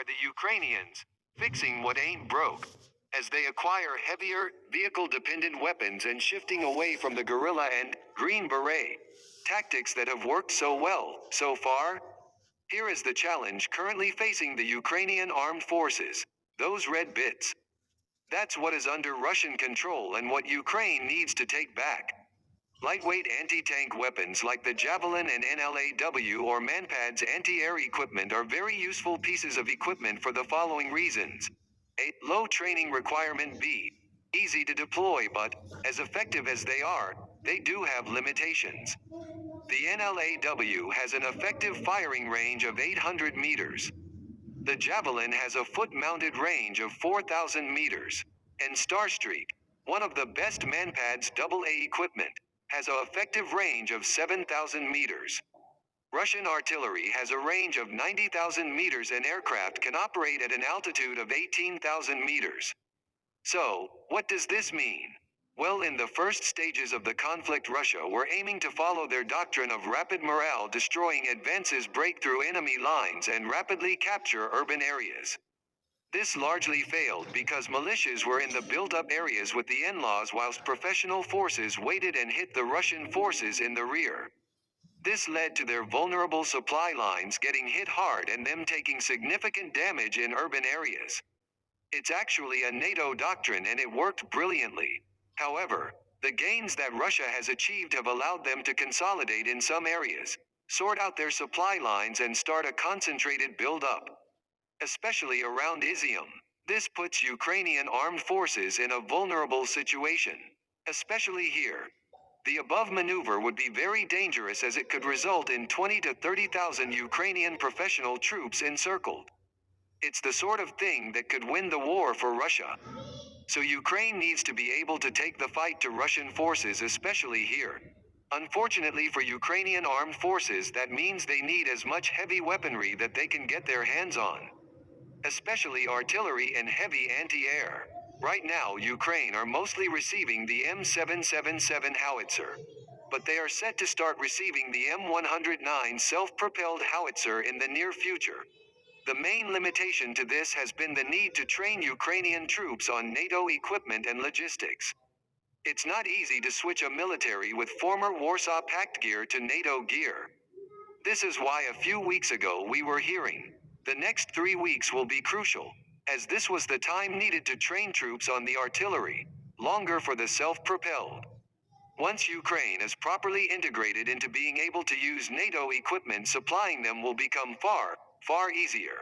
are the Ukrainians, fixing what ain't broke, as they acquire heavier, vehicle-dependent weapons and shifting away from the guerrilla and Green Beret tactics that have worked so well so far. Here is the challenge currently facing the Ukrainian armed forces: those red bits. That's what is under Russian control and what Ukraine needs to take back. Lightweight anti-tank weapons like the Javelin and NLAW or Manpad's anti-air equipment are very useful pieces of equipment for the following reasons. A. Low training requirement. B. Easy to deploy, but, as effective as they are, they do have limitations. The NLAW has an effective firing range of 800 meters. The Javelin has a foot-mounted range of 4,000 meters. And Starstreak, one of the best Manpad's AA equipment, has an effective range of 7,000 meters. Russian artillery has a range of 90,000 meters and aircraft can operate at an altitude of 18,000 meters. So, what does this mean? Well, in the first stages of the conflict, Russia were aiming to follow their doctrine of rapid morale destroying advances, break through enemy lines and rapidly capture urban areas. This largely failed because militias were in the built-up areas with the NLAWs whilst professional forces waited and hit the Russian forces in the rear. This led to their vulnerable supply lines getting hit hard and them taking significant damage in urban areas. It's actually a NATO doctrine and it worked brilliantly. However, the gains that Russia has achieved have allowed them to consolidate in some areas, sort out their supply lines and start a concentrated build-up. Especially around Izium. This puts Ukrainian armed forces in a vulnerable situation. Especially here. The above maneuver would be very dangerous as it could result in 20 to 30,000 Ukrainian professional troops encircled. It's the sort of thing that could win the war for Russia. So Ukraine needs to be able to take the fight to Russian forces, especially here. Unfortunately for Ukrainian armed forces, that means they need as much heavy weaponry that they can get their hands on. Especially artillery and heavy anti-air. Right now Ukraine are mostly receiving the M777 howitzer. But they are set to start receiving the M109 self-propelled howitzer in the near future. The main limitation to this has been the need to train Ukrainian troops on NATO equipment and logistics. It's not easy to switch a military with former Warsaw Pact gear to NATO gear. This is why a few weeks ago we were hearing, the next 3 weeks will be crucial, as this was the time needed to train troops on the artillery, longer for the self-propelled. Once Ukraine is properly integrated into being able to use NATO equipment, supplying them will become far easier.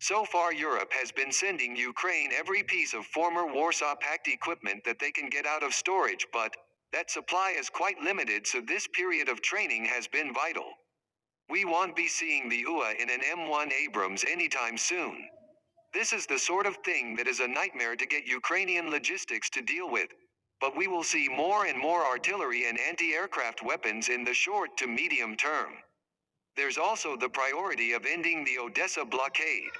So far Europe has been sending Ukraine every piece of former Warsaw Pact equipment that they can get out of storage, but that supply is quite limited, so this period of training has been vital. We won't be seeing the UA in an M1 Abrams anytime soon. This is the sort of thing that is a nightmare to get Ukrainian logistics to deal with, but we will see more and more artillery and anti-aircraft weapons in the short to medium term. There's also the priority of ending the Odessa blockade.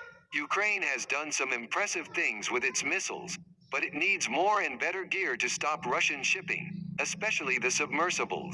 Ukraine has done some impressive things with its missiles, but it needs more and better gear to stop Russian shipping, especially the submersibles.